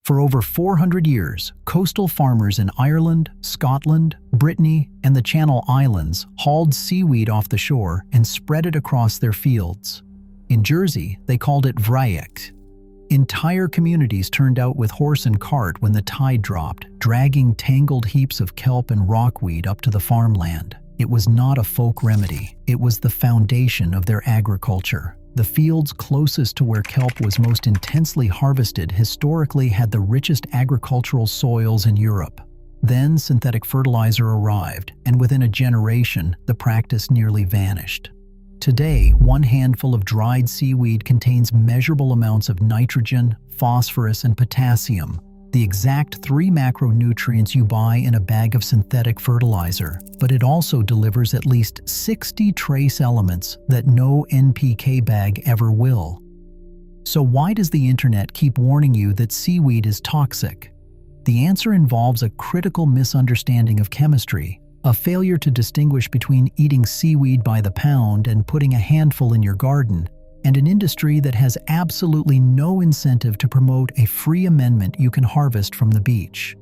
For over 400 years, coastal farmers in Ireland, Scotland, Brittany, and the Channel Islands hauled seaweed off the shore and spread it across their fields. In Jersey, they called it richest. Entire communities turned out with horse and cart when the tide dropped, dragging tangled heaps of kelp and rockweed up to the farmland. It was not a folk remedy, it was the foundation of their agriculture. The fields closest to where kelp was most intensely harvested historically had the richest agricultural soils in Europe. Then synthetic fertilizer arrived, and within a generation, the practice nearly vanished. Today, one handful of dried seaweed contains measurable amounts of nitrogen, phosphorus, and potassium, the exact 3 macronutrients you buy in a bag of synthetic fertilizer, but it also delivers at least 60 trace elements that no NPK bag ever will. So why does the internet keep warning you that seaweed is toxic? The answer involves a critical misunderstanding of chemistry, a failure to distinguish between eating seaweed by the pound and putting a handful in your garden, and an industry that has absolutely no incentive to promote a free amendment you can harvest from the beach.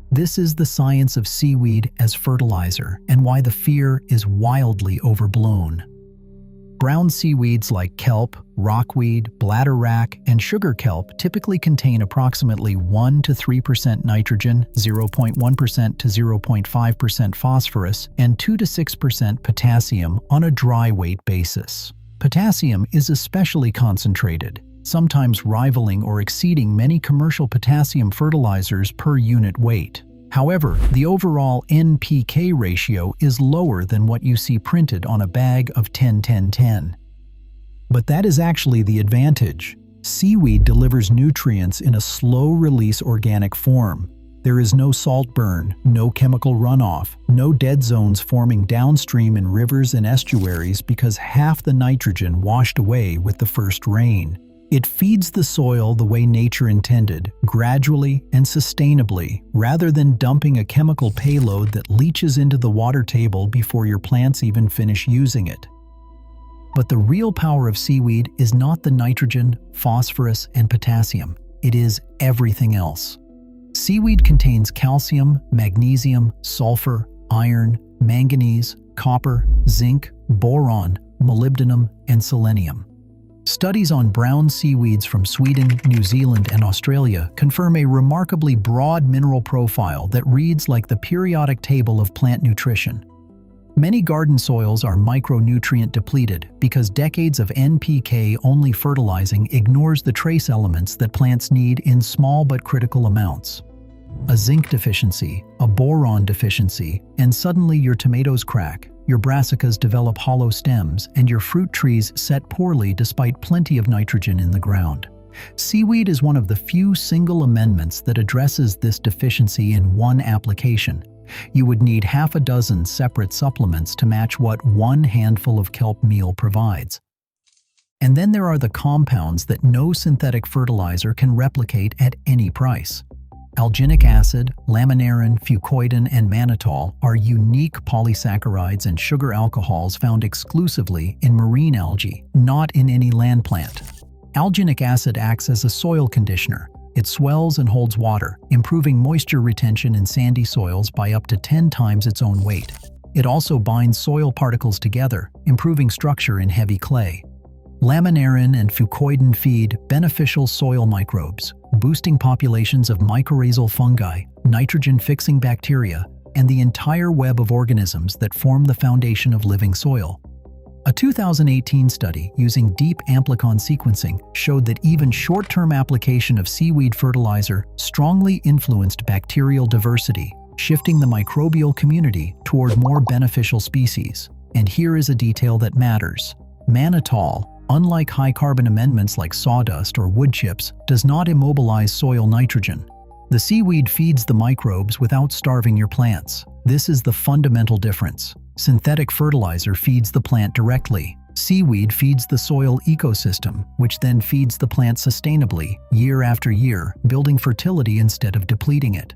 This is the science of seaweed as fertilizer and why the fear is wildly overblown. Brown seaweeds like kelp, rockweed, bladderwrack, and sugar kelp typically contain approximately 1 to 3% nitrogen, 0.1% to 0.5% phosphorus, and 2 to 6% potassium on a dry weight basis. Potassium is especially concentrated, sometimes rivaling or exceeding many commercial potassium fertilizers per unit weight. However, the overall NPK ratio is lower than what you see printed on a bag of 10-10-10. But that is actually the advantage. Seaweed delivers nutrients in a slow-release organic form. There is no salt burn, no chemical runoff, no dead zones forming downstream in rivers and estuaries because half the nitrogen washed away with the first rain. It feeds the soil the way nature intended, gradually and sustainably, rather than dumping a chemical payload that leaches into the water table before your plants even finish using it. But the real power of seaweed is not the nitrogen, phosphorus, and potassium. It is everything else. Seaweed contains calcium, magnesium, sulfur, iron, manganese, copper, zinc, boron, molybdenum, and selenium. Studies on brown seaweeds from Sweden, New Zealand, and Australia confirm a remarkably broad mineral profile that reads like the periodic table of plant nutrition. Many garden soils are micronutrient depleted because decades of NPK-only fertilizing ignores the trace elements that plants need in small but critical amounts. A zinc deficiency, a boron deficiency, and suddenly your tomatoes crack, your brassicas develop hollow stems, and your fruit trees set poorly despite plenty of nitrogen in the ground. Seaweed is one of the few single amendments that addresses this deficiency in one application. You would need half a dozen separate supplements to match what one handful of kelp meal provides. And then there are the compounds that no synthetic fertilizer can replicate at any price. Alginic acid, laminarin, fucoidan, and mannitol are unique polysaccharides and sugar alcohols found exclusively in marine algae, not in any land plant. Alginic acid acts as a soil conditioner. It swells and holds water, improving moisture retention in sandy soils by up to 10 times its own weight. It also binds soil particles together, improving structure in heavy clay. Laminarin and fucoidan feed beneficial soil microbes, boosting populations of mycorrhizal fungi, nitrogen-fixing bacteria, and the entire web of organisms that form the foundation of living soil. A 2018 study using deep amplicon sequencing showed that even short-term application of seaweed fertilizer strongly influenced bacterial diversity, shifting the microbial community toward more beneficial species. And here is a detail that matters. Mannitol, unlike high-carbon amendments like sawdust or wood chips, does not immobilize soil nitrogen. The seaweed feeds the microbes without starving your plants. This is the fundamental difference. Synthetic fertilizer feeds the plant directly. Seaweed feeds the soil ecosystem, which then feeds the plant sustainably, year after year, building fertility instead of depleting it.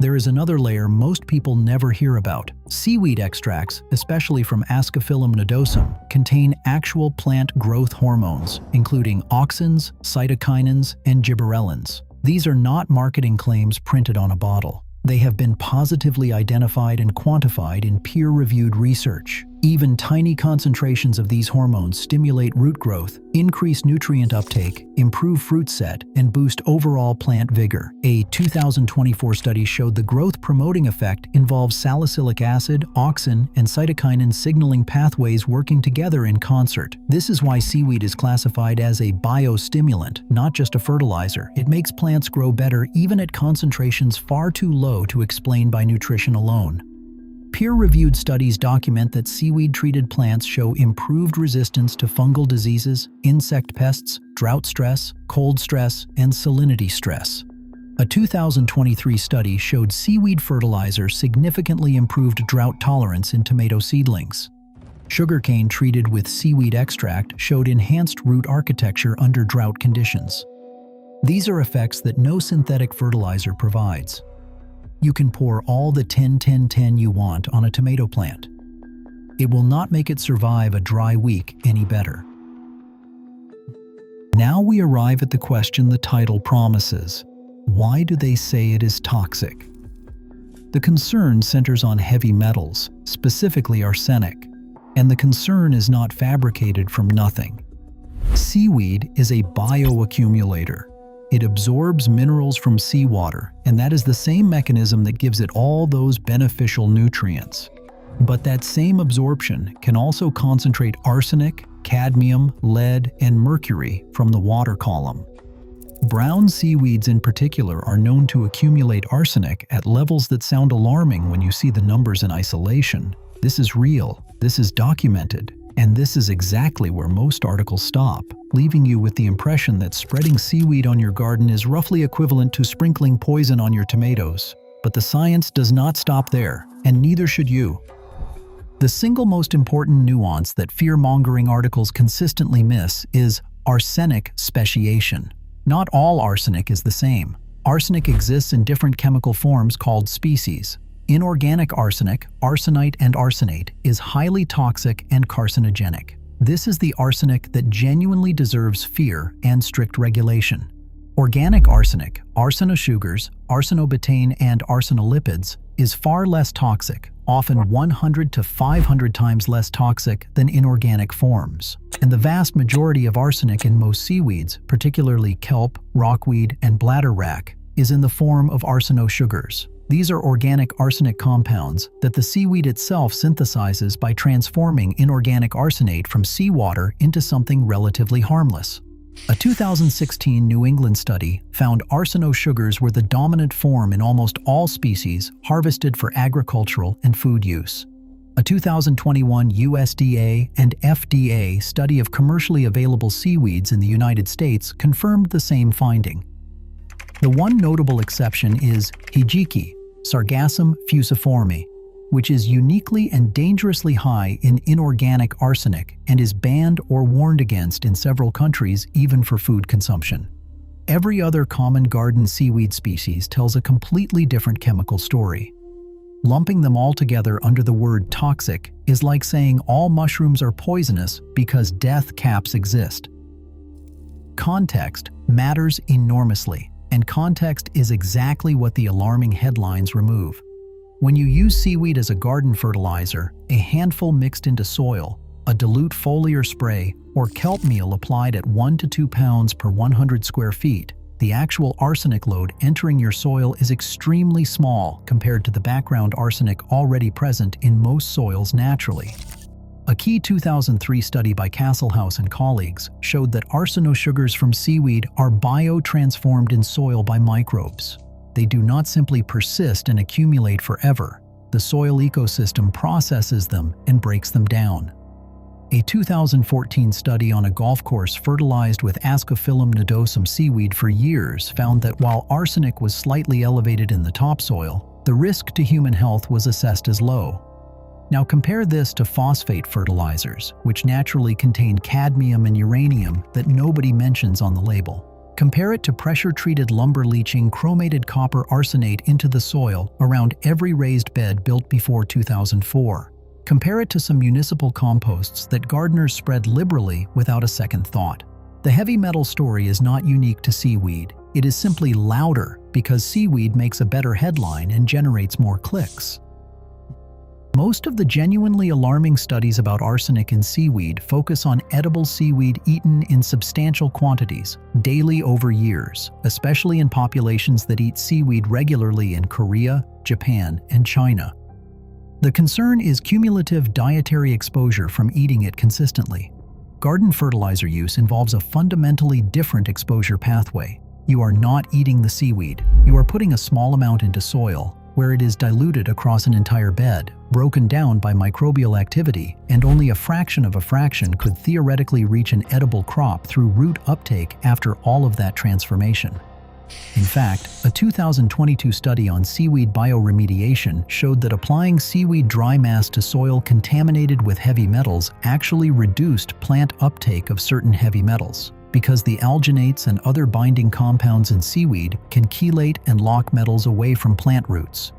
There is another layer most people never hear about. Seaweed extracts, especially from Ascophyllum nodosum, contain actual plant growth hormones, including auxins, cytokinins, and gibberellins. These are not marketing claims printed on a bottle. They have been positively identified and quantified in peer-reviewed research. Even tiny concentrations of these hormones stimulate root growth, increase nutrient uptake, improve fruit set, and boost overall plant vigor. A 2024 study showed the growth-promoting effect involves salicylic acid, auxin, and cytokinin signaling pathways working together in concert. This is why seaweed is classified as a biostimulant, not just a fertilizer. It makes plants grow better even at concentrations far too low to explain by nutrition alone. Peer-reviewed studies document that seaweed-treated plants show improved resistance to fungal diseases, insect pests, drought stress, cold stress, and salinity stress. A 2023 study showed seaweed fertilizer significantly improved drought tolerance in tomato seedlings. Sugarcane treated with seaweed extract showed enhanced root architecture under drought conditions. These are effects that no synthetic fertilizer provides. You can pour all the 10-10-10 you want on a tomato plant. It will not make it survive a dry week any better. Now we arrive at the question the title promises. Why do they say it is toxic? The concern centers on heavy metals, specifically arsenic, and the concern is not fabricated from nothing. Seaweed is a bioaccumulator. It absorbs minerals from seawater, and that is the same mechanism that gives it all those beneficial nutrients. But that same absorption can also concentrate arsenic, cadmium, lead, and mercury from the water column. Brown seaweeds in particular are known to accumulate arsenic at levels that sound alarming when you see the numbers in isolation. This is real, this is documented, and this is exactly where most articles stop, leaving you with the impression that spreading seaweed on your garden is roughly equivalent to sprinkling poison on your tomatoes. But the science does not stop there, and neither should you. The single most important nuance that fear-mongering articles consistently miss is arsenic speciation. Not all arsenic is the same. Arsenic exists in different chemical forms called species. Inorganic arsenic, arsenite and arsenate, is highly toxic and carcinogenic. This is the arsenic that genuinely deserves fear and strict regulation. Organic arsenic, arsenosugars, arsenobutane, and arsenolipids, is far less toxic, often 100 to 500 times less toxic than inorganic forms. And the vast majority of arsenic in most seaweeds, particularly kelp, rockweed, and bladderwrack, is in the form of arsenosugars. These are organic arsenic compounds that the seaweed itself synthesizes by transforming inorganic arsenate from seawater into something relatively harmless. A 2016 New England study found arsenosugars were the dominant form in almost all species harvested for agricultural and food use. A 2021 USDA and FDA study of commercially available seaweeds in the United States confirmed the same finding. The one notable exception is hijiki, Sargassum fusiforme, which is uniquely and dangerously high in inorganic arsenic and is banned or warned against in several countries even for food consumption. Every other common garden seaweed species tells a completely different chemical story. Lumping them all together under the word toxic is like saying all mushrooms are poisonous because death caps exist. Context matters enormously. And context is exactly what the alarming headlines remove. When you use seaweed as a garden fertilizer, a handful mixed into soil, a dilute foliar spray, or kelp meal applied at 1 to 2 pounds per 100 square feet, the actual arsenic load entering your soil is extremely small compared to the background arsenic already present in most soils naturally. A key 2003 study by Castlehouse and colleagues showed that arsenosugars from seaweed are biotransformed in soil by microbes. They do not simply persist and accumulate forever. The soil ecosystem processes them and breaks them down. A 2014 study on a golf course fertilized with Ascophyllum nodosum seaweed for years found that while arsenic was slightly elevated in the topsoil, the risk to human health was assessed as low. Now compare this to phosphate fertilizers, which naturally contain cadmium and uranium that nobody mentions on the label. Compare it to pressure-treated lumber leaching chromated copper arsenate into the soil around every raised bed built before 2004. Compare it to some municipal composts that gardeners spread liberally without a second thought. The heavy metal story is not unique to seaweed. It is simply louder because seaweed makes a better headline and generates more clicks. Most of the genuinely alarming studies about arsenic in seaweed focus on edible seaweed eaten in substantial quantities, daily over years, especially in populations that eat seaweed regularly in Korea, Japan, and China. The concern is cumulative dietary exposure from eating it consistently. Garden fertilizer use involves a fundamentally different exposure pathway. You are not eating the seaweed. You are putting a small amount into soil, where it is diluted across an entire bed, broken down by microbial activity, and only a fraction of a fraction could theoretically reach an edible crop through root uptake after all of that transformation. In fact, a 2022 study on seaweed bioremediation showed that applying seaweed dry mass to soil contaminated with heavy metals actually reduced plant uptake of certain heavy metals, because the alginates and other binding compounds in seaweed can chelate and lock metals away from plant roots.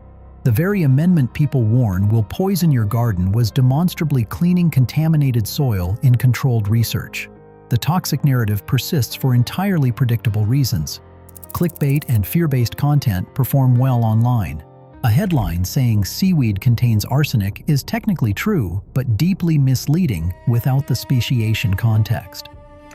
The very amendment people warn will poison your garden was demonstrably cleaning contaminated soil in controlled research. The toxic narrative persists for entirely predictable reasons. Clickbait and fear-based content perform well online. A headline saying seaweed contains arsenic is technically true, but deeply misleading without the speciation context.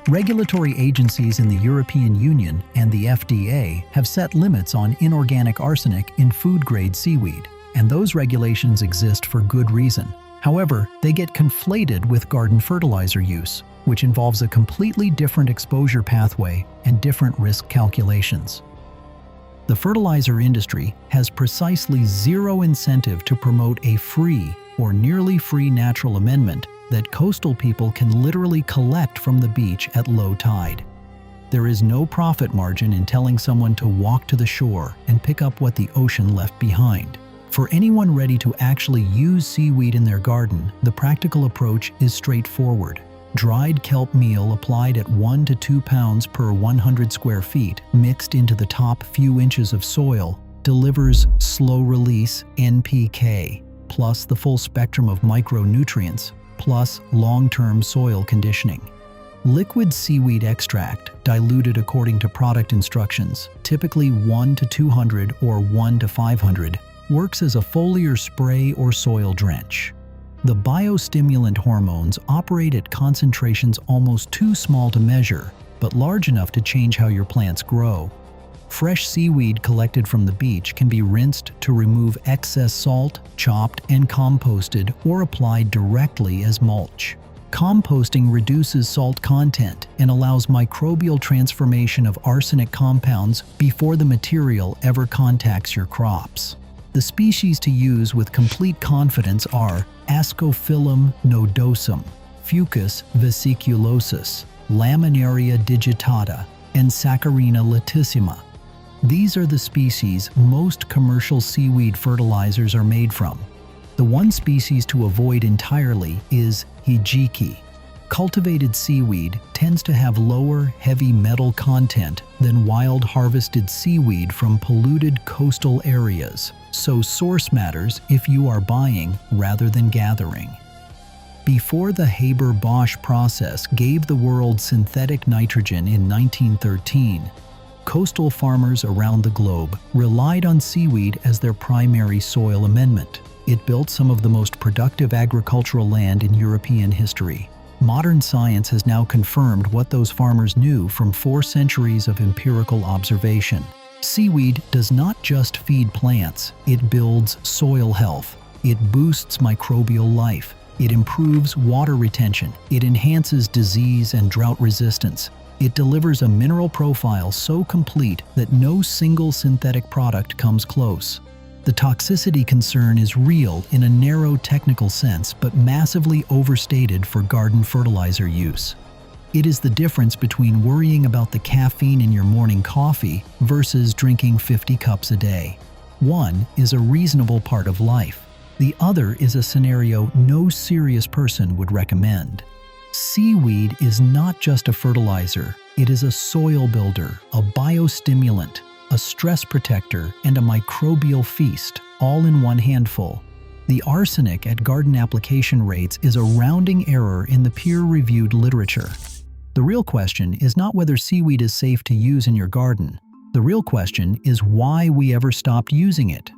Regulatory agencies in the European Union and the FDA have set limits on inorganic arsenic in food-grade seaweed, and those regulations exist for good reason. However, they get conflated with garden fertilizer use, which involves a completely different exposure pathway and different risk calculations. The fertilizer industry has precisely zero incentive to promote a free or nearly free natural amendment that coastal people can literally collect from the beach at low tide. There is no profit margin in telling someone to walk to the shore and pick up what the ocean left behind. For anyone ready to actually use seaweed in their garden, the practical approach is straightforward. Dried kelp meal applied at 1 to 2 pounds per 100 square feet, mixed into the top few inches of soil, delivers slow-release NPK, plus the full spectrum of micronutrients, plus long-term soil conditioning. Liquid seaweed extract, diluted according to product instructions, typically 1 to 200 or 1 to 500, works as a foliar spray or soil drench. The biostimulant hormones operate at concentrations almost too small to measure, but large enough to change how your plants grow. Fresh seaweed collected from the beach can be rinsed to remove excess salt, chopped and composted, or applied directly as mulch. Composting reduces salt content and allows microbial transformation of arsenic compounds before the material ever contacts your crops. The species to use with complete confidence are Ascophyllum nodosum, Fucus vesiculosus, Laminaria digitata, and Saccharina latissima. These are the species most commercial seaweed fertilizers are made from. The one species to avoid entirely is hijiki. Cultivated seaweed tends to have lower heavy metal content than wild harvested seaweed from polluted coastal areas, so source matters if you are buying rather than gathering. Before the Haber-Bosch process gave the world synthetic nitrogen in 1913, coastal farmers around the globe relied on seaweed as their primary soil amendment. It built some of the most productive agricultural land in European history. Modern science has now confirmed what those farmers knew from 4 centuries of empirical observation. Seaweed does not just feed plants, it builds soil health. It boosts microbial life. It improves water retention. It enhances disease and drought resistance. It delivers a mineral profile so complete that no single synthetic product comes close. The toxicity concern is real in a narrow technical sense, but massively overstated for garden fertilizer use. It is the difference between worrying about the caffeine in your morning coffee versus drinking 50 cups a day. One is a reasonable part of life. The other is a scenario no serious person would recommend. Seaweed is not just a fertilizer, it is a soil builder, a biostimulant, a stress protector, and a microbial feast, all in one handful. The arsenic at garden application rates is a rounding error in the peer-reviewed literature. The real question is not whether seaweed is safe to use in your garden. The real question is why we ever stopped using it.